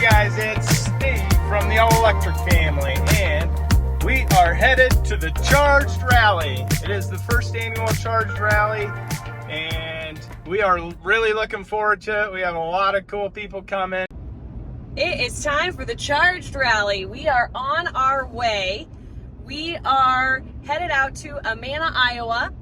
Hey guys, it's Steve from the All Electric family, and we are headed to the Charged Rally. It is the first annual Charged Rally, and we are really looking forward to it. We have a lot of cool people coming. It is time for the Charged Rally. We are on our way. We are headed out to Amana, Iowa.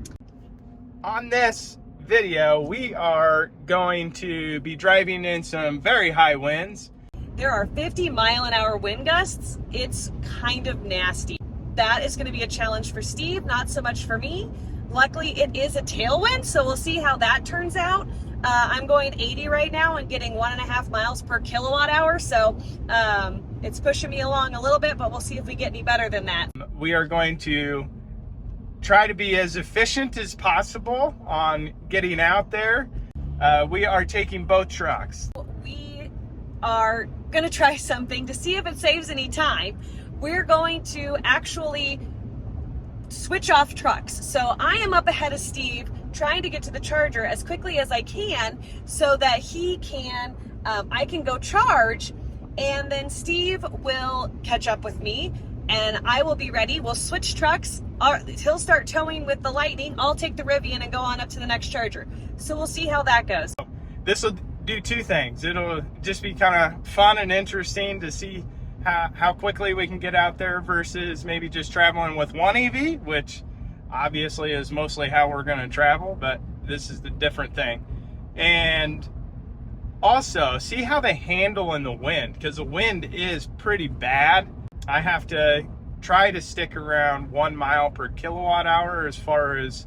On this video, we are going to be driving in some very high winds. There are 50-mile-an-hour wind gusts. It's kind of nasty. That is going to be a challenge for Steve, not so much for me. Luckily, it is a tailwind, so we'll see how that turns out. I'm going 80 right now and getting 1.5 miles per kilowatt hour, so it's pushing me along a little bit, but we'll see if we get any better than that. We are going to try to be as efficient as possible on getting out there. We are taking both trucks. We are going to try something to see if it saves any time. We're going to actually switch off trucks. So I am up ahead of Steve, trying to get to the charger as quickly as I can so that he can, I can go charge, and then Steve will catch up with me and I will be ready. We'll switch trucks. He'll start towing with the Lightning. I'll take the Rivian and go on up to the next charger. So we'll see how that goes. This will do two things. It'll just be kind of fun and interesting to see how quickly we can get out there versus maybe just traveling with one EV, which obviously is mostly how we're going to travel, but this is the different thing. And also see how they handle in the wind, because the wind is pretty bad. I have to try to stick around 1 mile per kilowatt hour as far as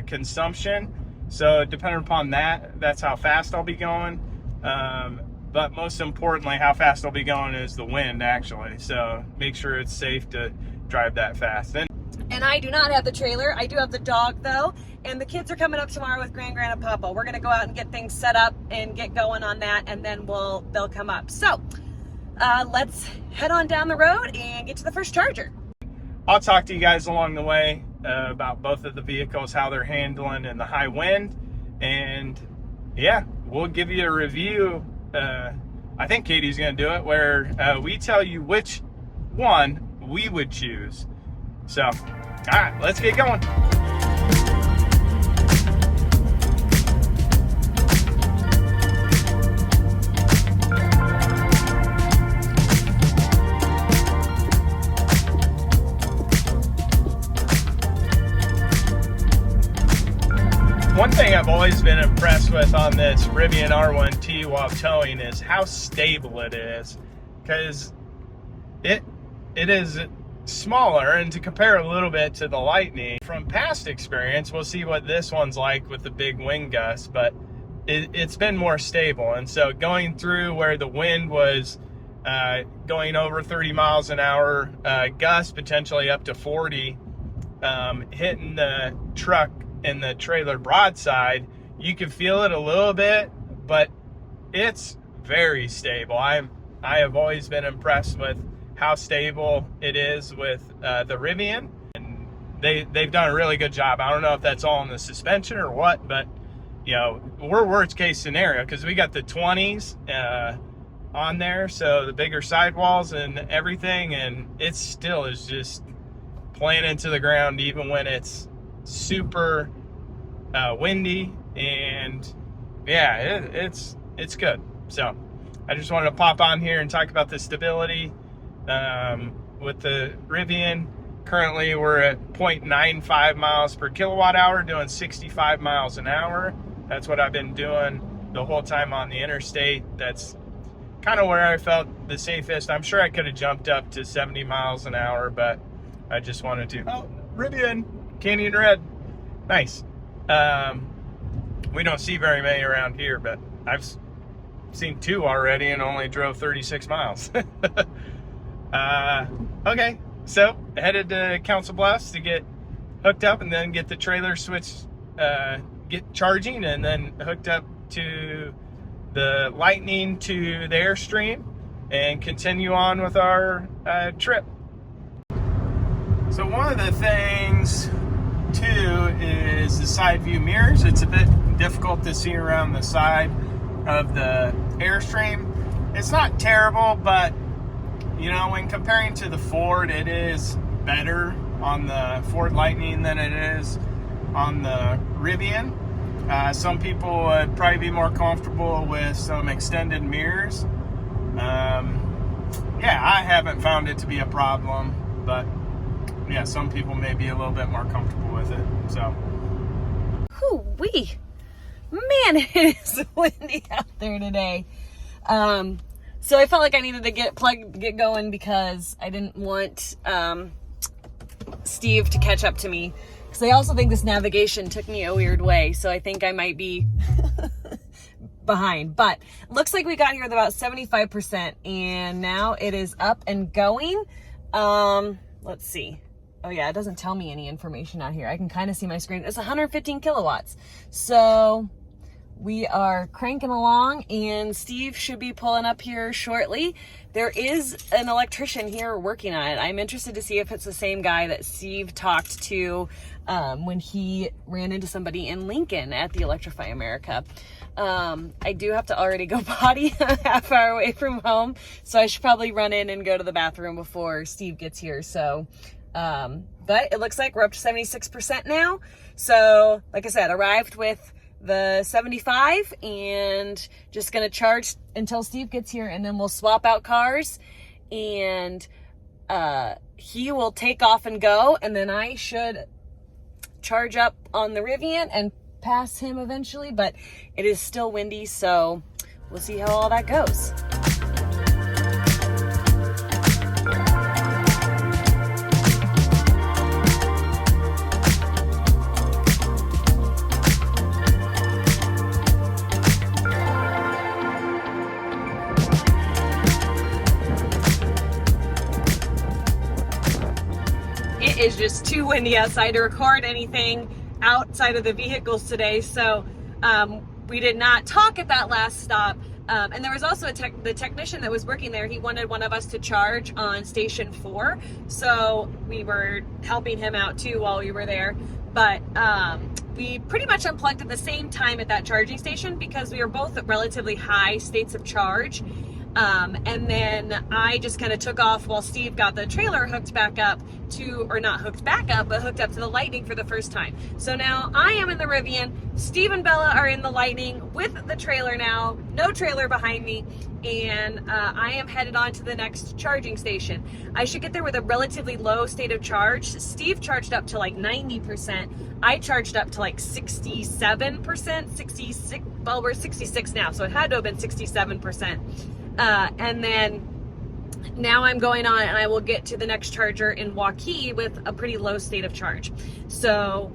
consumption. So depending upon that, that's how fast I'll be going. But most importantly, how fast I'll be going is the wind, actually. So make sure it's safe to drive that fast. And I do not have the trailer. I do have the dog, though. And the kids are coming up tomorrow with Grandma and Papa. We're going to go out and get things set up and get going on that, and then they'll come up. So let's head on down the road and get to the first charger. I'll talk to you guys along the way about both of the vehicles, how they're handling in the high wind. And yeah, we'll give you a review. I think Katie's going to do it, where we tell you which one we would choose. So, all right, let's get going. One thing I've always been impressed with on this Rivian R1T while towing is how stable it is, because it is smaller, and to compare a little bit to the Lightning, from past experience, we'll see what this one's like with the big wind gusts, but it's been more stable. And so going through where the wind was going over 30 miles an hour, gusts potentially up to 40, hitting the truck and the trailer broadside, you can feel it a little bit, but it's very stable. I have always been impressed with how stable it is with the Rivian, and they've done a really good job. I don't know if that's all in the suspension or what, but you know, we're worst case scenario because we got the 20s on there, so the bigger sidewalls and everything, and it still is just playing into the ground even when it's super windy. And yeah, it's good. So I just wanted to pop on here and talk about the stability with the Rivian. Currently we're at 0.95 miles per kilowatt hour, doing 65 miles an hour. That's what I've been doing the whole time on the interstate. That's kind of where I felt the safest. I'm sure I could have jumped up to 70 miles an hour, but I just wanted to. Oh, Rivian, Canyon Red. Nice. We don't see very many around here, but I've seen 2 already and only drove 36 miles. Okay, so headed to Council Bluffs to get hooked up and then get the trailer switched, get charging, and then hooked up to the Lightning to the Airstream and continue on with our trip. So one of the things too is the side view mirrors. It's a bit difficult to see around the side of the Airstream. it's not terrible, but you know, when comparing to the Ford, it is better on the Ford Lightning than it is on the Rivian. Some people would probably be more comfortable with some extended mirrors. Yeah, I haven't found it to be a problem, but yeah, some people may be a little bit more comfortable with it. So, Hoo-wee. Man, it is windy out there today. So I felt like I needed to get going because I didn't want Steve to catch up to me. Because I also think this navigation took me a weird way, so I think I might be behind. But looks like we got here with about 75%, and now it is up and going. Let's see. Oh yeah, it doesn't tell me any information out here. I can kind of see my screen. It's 115 kilowatts. So we are cranking along, and Steve should be pulling up here shortly. There is an electrician here working on it. I'm interested to see if it's the same guy that Steve talked to when he ran into somebody in Lincoln at the Electrify America. I do have to already go potty a half hour away from home, so I should probably run in and go to the bathroom before Steve gets here. So, but it looks like we're up to 76% now. So, like I said, arrived with the 75 and just gonna charge until Steve gets here, and then we'll swap out cars, and he will take off and go, and then I should charge up on the Rivian and pass him eventually. But it is still windy, so we'll see how all that goes. It is just too windy outside to record anything outside of the vehicles today, so we did not talk at that last stop. And there was also the technician that was working there. He wanted one of us to charge on station 4, so we were helping him out too while we were there. But we pretty much unplugged at the same time at that charging station because we were both at relatively high states of charge. And then I just kind of took off while Steve got the trailer hooked back up to, or not hooked back up, but hooked up to the Lightning for the first time. So now I am in the Rivian, Steve and Bella are in the Lightning with the trailer now, no trailer behind me, and I am headed on to the next charging station. I should get there with a relatively low state of charge. Steve charged up to like 90%. I charged up to like 67%, 66, well, we're 66 now, so it had to have been 67%. And then now I'm going on, and I will get to the next charger in Waukee with a pretty low state of charge. So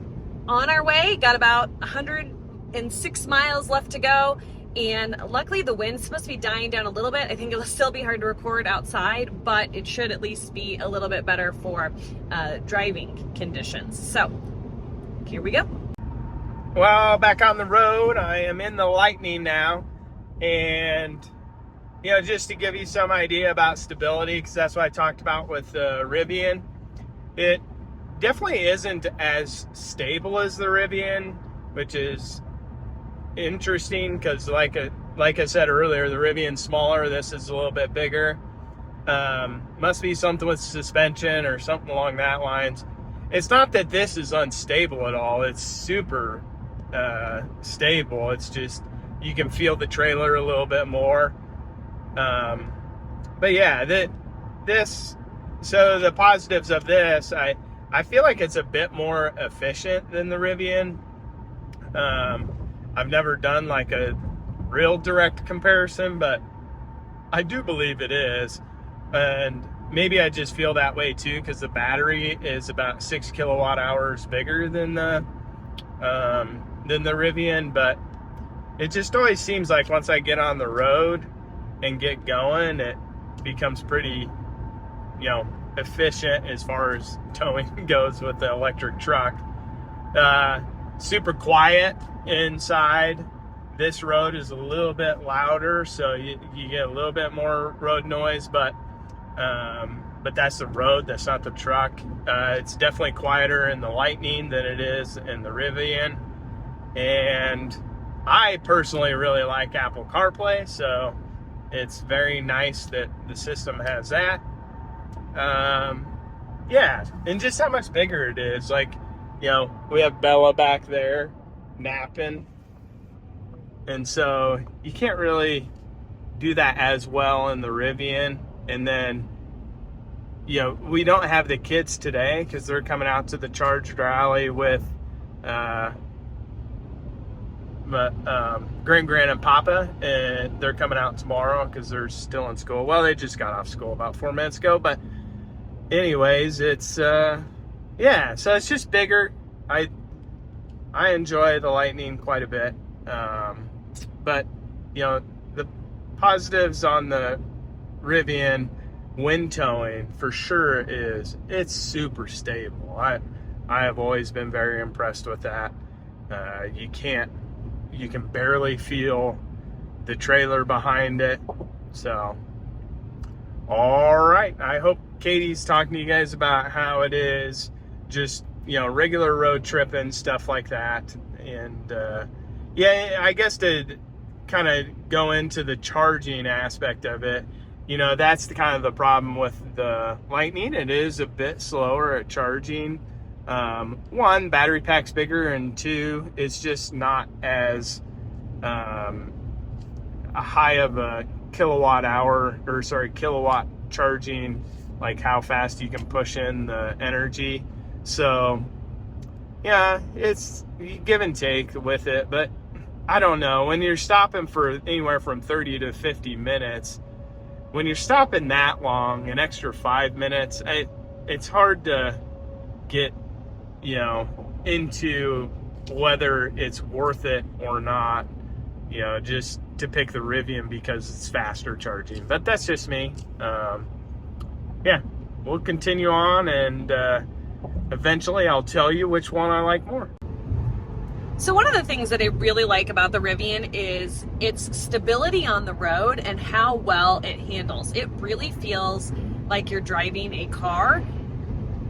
on our way, got about 106 miles left to go, and luckily the wind's supposed to be dying down a little bit. I think it'll still be hard to record outside, but it should at least be a little bit better for driving conditions. So here we go. well, back on the road, I am in the Lightning now, and you know, just to give you some idea about stability, because that's what I talked about with the Rivian, it definitely isn't as stable as the Rivian, which is interesting because like I said earlier, the Rivian's smaller, this is a little bit bigger. Must be something with suspension or something along that lines. It's not that this is unstable at all, it's super stable. It's just you can feel the trailer a little bit more. But yeah, so the positives of this, I feel like it's a bit more efficient than the Rivian. I've never done like a real direct comparison, but I do believe it is. And maybe I just feel that way too, because the battery is about 6 kilowatt hours bigger than the Rivian. But it just always seems like once I get on the road and get going, it becomes pretty, you know, efficient as far as towing goes with the electric truck. Super quiet inside. This road is a little bit louder, so you get a little bit more road noise, but that's the road, that's not the truck. It's definitely quieter in the Lightning than it is in the Rivian, and I personally really like Apple CarPlay, so it's very nice that the system has that. Yeah, and just how much bigger it is. Like, you know, we have Bella back there napping, and so you can't really do that as well in the Rivian. And then, you know, we don't have the kids today because they're coming out to the charged rally with Grand and Papa, and they're coming out tomorrow because they're still in school. Well, they just got off school about 4 minutes ago, but anyways, it's yeah, so it's just bigger. I enjoy the Lightning quite a bit, but you know, the positives on the Rivian wind towing for sure is it's super stable. I have always been very impressed with that. You can barely feel the trailer behind it. So, all right. I hope Katie's talking to you guys about how it is just, you know, regular road tripping, stuff like that. And yeah, I guess to kind of go into the charging aspect of it, you know, that's the kind of the problem with the Lightning. It is a bit slower at charging. One, battery pack's bigger, and two, it's just not as a high of a kilowatt charging, like how fast you can push in the energy. So yeah, it's give and take with it, but I don't know, when you're stopping for anywhere from 30 to 50 minutes, when you're stopping that long, an extra 5 minutes, it's hard to get, you know, into whether it's worth it or not, you know, just to pick the Rivian because it's faster charging. But that's just me. Yeah, we'll continue on, and eventually I'll tell you which one I like more. So one of the things that I really like about the Rivian is its stability on the road and how well it handles. It really feels like you're driving a car.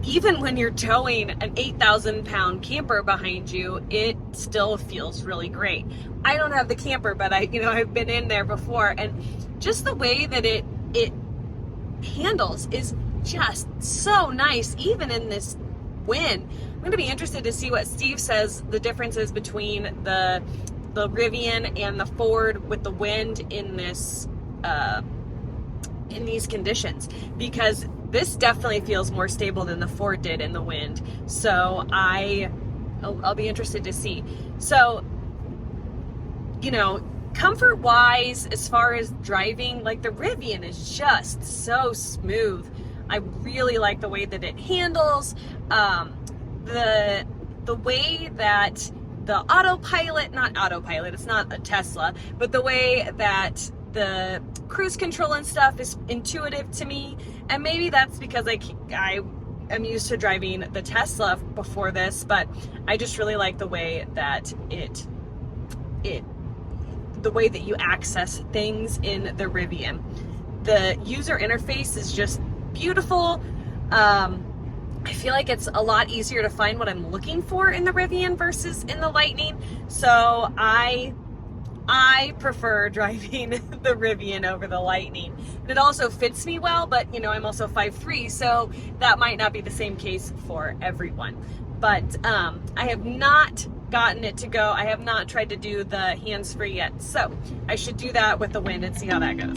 Even when you're towing an 8,000-pound camper behind you, it still feels really great. I don't have the camper, but I've been in there before, and just the way that it handles is just so nice, even in this wind. I'm going to be interested to see what Steve says the differences between the Rivian and the Ford with the wind in this in these conditions, because this definitely feels more stable than the Ford did in the wind. So I'll be interested to see. So, you know, comfort wise, as far as driving, like the Rivian is just so smooth. I really like the way that it handles. The way that the not autopilot, it's not a Tesla, but the way that the cruise control and stuff is intuitive to me. And maybe that's because I am used to driving the Tesla before this, but I just really like the way that the way that you access things in the Rivian. The user interface is just beautiful. I feel like it's a lot easier to find what I'm looking for in the Rivian versus in the Lightning. So I prefer driving the Rivian over the Lightning. And it also fits me well, but you know, I'm also 5'3", so that might not be the same case for everyone. But I have not gotten it to go. I have not tried to do the hands-free yet. So I should do that with the wind and see how that goes.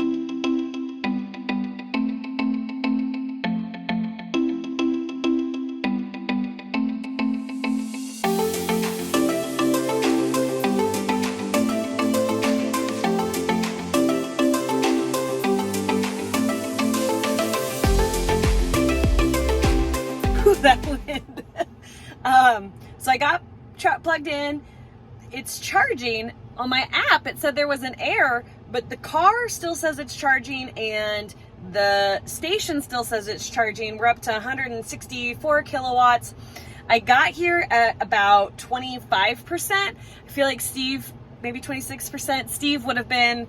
That wind. So I got plugged in. It's charging. On my app, it said there was an error, but the car still says it's charging and the station still says it's charging. We're up to 164 kilowatts. I got here at about 25%. I feel like Steve, maybe 26%. Steve would have been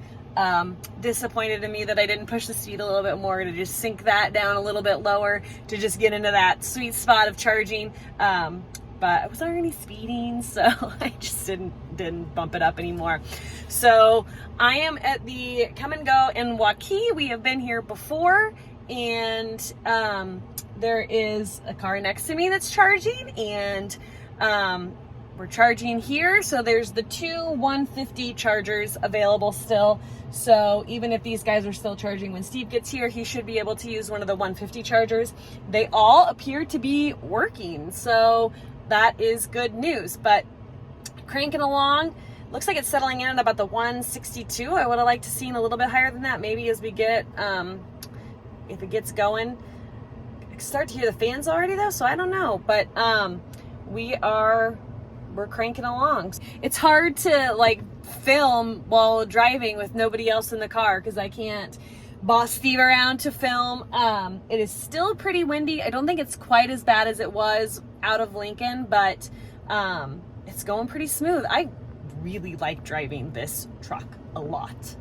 disappointed in me that I didn't push the speed a little bit more to just sink that down a little bit lower to just get into that sweet spot of charging. but I was already speeding, so I just didn't bump it up anymore. So I am at the Come and Go in Waukee. We have been here before, and there is a car next to me that's charging, and we're charging here. So there's the two 150 chargers available still. So even if these guys are still charging when Steve gets here, he should be able to use one of the 150 chargers. They all appear to be working, so that is good news. But cranking along, looks like it's settling in at about the 162. I would have liked to seen a little bit higher than that, maybe as we get, if it gets going. I start to hear the fans already though, so I don't know. But we're cranking along. It's hard to like film while driving with nobody else in the car because I can't boss Steve around to film. It is still pretty windy. I don't think it's quite as bad as it was out of Lincoln, but it's going pretty smooth. I really like driving this truck a lot.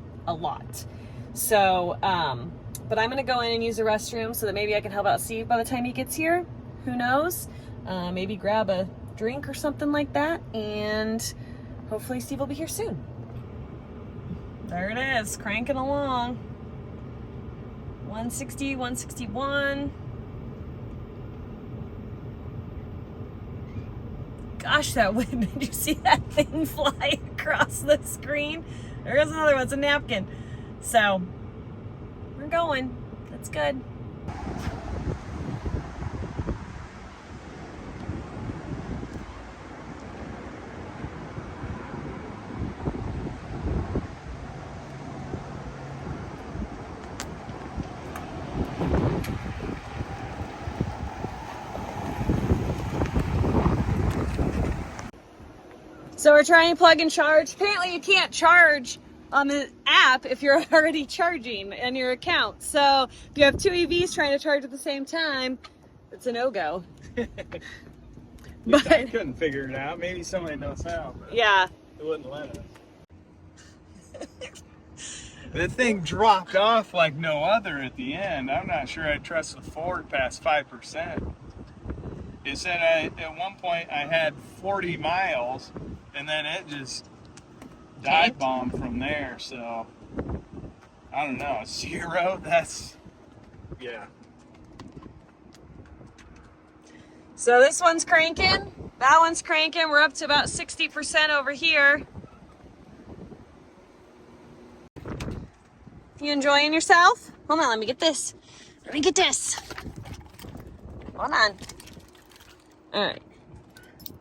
So, but I'm gonna go in and use the restroom so that maybe I can help out Steve by the time he gets here. Who knows? Maybe grab a drink or something like that, and hopefully Steve will be here soon. There it is, cranking along. 160, 161. Gosh, that wind, did you see that thing fly across the screen? There goes another one, it's a napkin. So, we're going, that's good. So we're trying to plug and charge. Apparently you can't charge on the app if you're already charging in your account. So if you have two EVs trying to charge at the same time, it's a no-go. But I couldn't figure it out. Maybe somebody knows how. But yeah. It wouldn't let us. The thing dropped off like no other at the end. I'm not sure I trust the Ford past 5%. It said at one point I had 40 miles, and then it just dive bombed from there. So I don't know, 0. That's yeah. So this one's cranking, that one's cranking. We're up to about 60% over here. You enjoying yourself? Hold on, let me get this. Hold on. All right.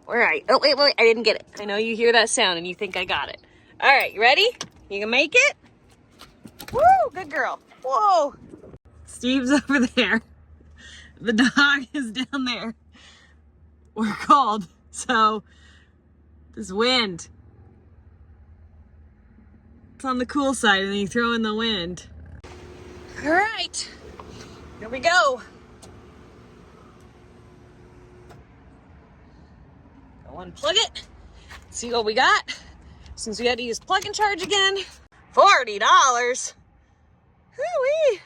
All right. Oh, wait, I didn't get it. I know you hear that sound and you think I got it. All right, you ready? You can make it? Woo, good girl. Whoa. Steve's over there. The dog is down there. We're cold, so this wind. It's on the cool side and then you throw in the wind. All right, here we go. Unplug it, see what we got. Since we had to use plug and charge again, $40. Hoo-wee.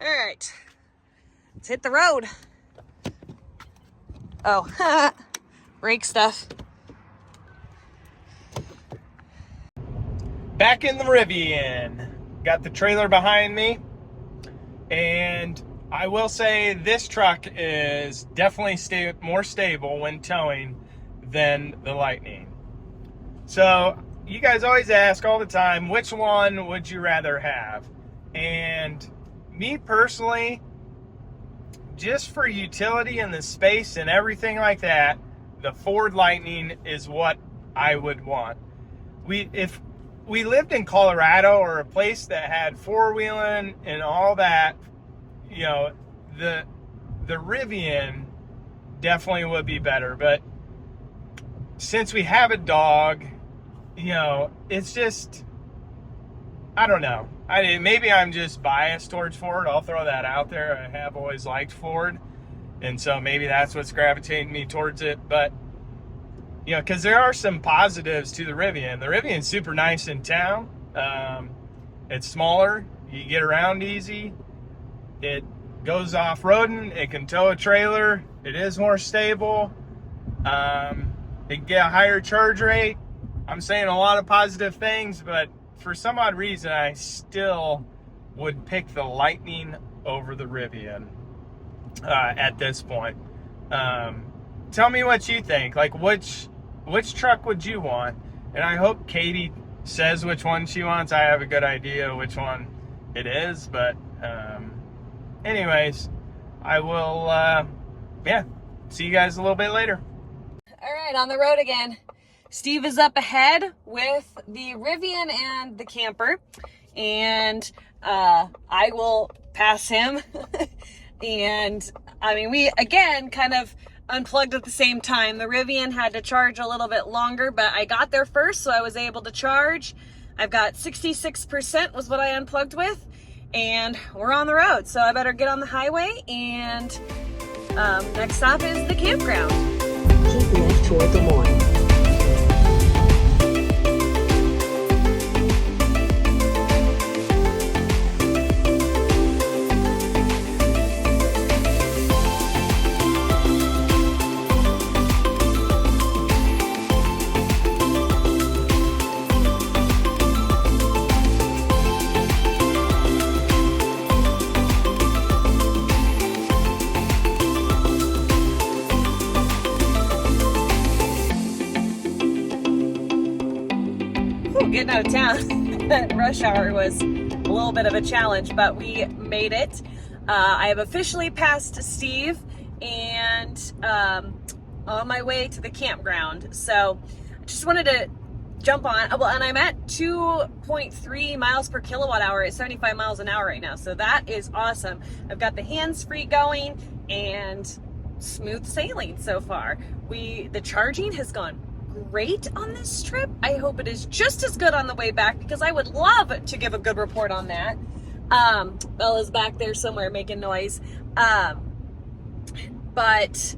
All right, let's hit the road. Oh, brake stuff. Back in the Rivian. Got the trailer behind me, and I will say this truck is definitely more stable when towing than the Lightning. So you guys always ask all the time, which one would you rather have? And me personally, just for utility and the space and everything like that, the Ford Lightning is what I would want. If we lived in Colorado or a place that had four-wheeling and all that, you know, the Rivian definitely would be better. But since we have a dog, you know, it's just, I don't know. Maybe I'm just biased towards Ford. I'll throw that out there. I have always liked Ford, and so maybe that's what's gravitating me towards it. But you know, because there are some positives to the Rivian. The Rivian's super nice in town. It's smaller. You get around easy. It goes off-roading. It can tow a trailer. It is more stable. It can get a higher charge rate. I'm saying a lot of positive things, but for some odd reason, I still would pick the Lightning over the Rivian at this point. Tell me what you think. Like, which truck would you want? And I hope Katie says which one she wants. I have a good idea which one it is, but anyways, I will see you guys a little bit later. All right, on the road again. Steve is up ahead with the Rivian and the camper, and I will pass him. And I mean, we again kind of unplugged at the same time. The Rivian had to charge a little bit longer, but I got there first, so I was able to charge. I've got 66% was what I unplugged with, and we're on the road. So I better get on the highway, and next stop is the campground. Keep left toward Des Moines. Getting out of town at rush hour was a little bit of a challenge, but we made it. I have officially passed Steve and on my way to the campground. So I just wanted to jump on. Well, and I'm at 2.3 miles per kilowatt hour at 75 miles an hour right now. So that is awesome. I've got the hands-free going and smooth sailing so far. The charging has gone great on this trip. I hope it is just as good on the way back, because I would love to give a good report on that. Bella's back there somewhere making noise. But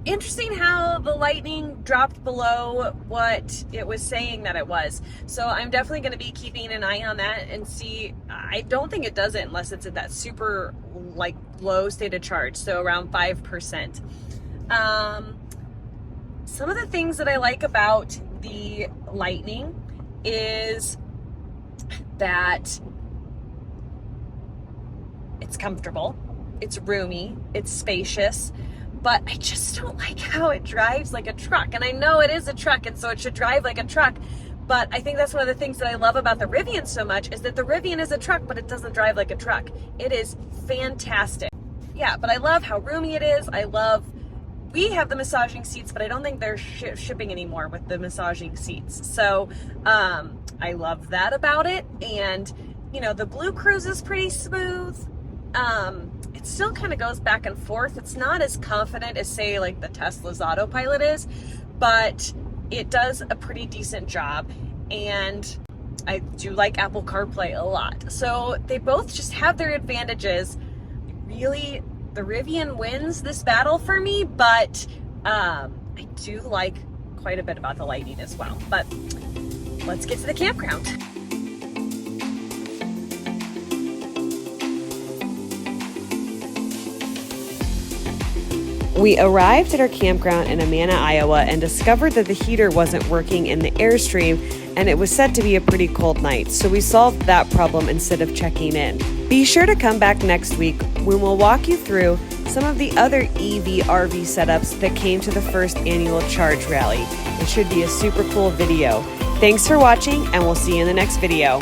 interesting how the Lightning dropped below what it was saying that it was. So I'm definitely going to be keeping an eye on that and see. I don't think it does it unless it's at that super like low state of charge, so around 5%. Some of the things that I like about the Lightning is that it's comfortable, it's roomy, it's spacious, but I just don't like how it drives like a truck. And I know it is a truck, and so it should drive like a truck, but I think that's one of the things that I love about the Rivian so much, is that the Rivian is a truck, but it doesn't drive like a truck. It is fantastic. Yeah, but I love how roomy it is. We have the massaging seats, but I don't think they're shipping anymore with the massaging seats. So I love that about it. And, you know, the Blue Cruise is pretty smooth. It still kind of goes back and forth. It's not as confident as, say, like the Tesla's autopilot is, but it does a pretty decent job. And I do like Apple CarPlay a lot. So they both just have their advantages. Really, the Rivian wins this battle for me, but I do like quite a bit about the Lightning as well. But let's get to the campground. We arrived at our campground in Amana, Iowa, and discovered that the heater wasn't working in the Airstream, and it was set to be a pretty cold night, so we solved that problem instead of checking in. Be sure to come back next week when we'll walk you through some of the other EV RV setups that came to the first annual Charge Rally. It should be a super cool video. Thanks for watching, and we'll see you in the next video.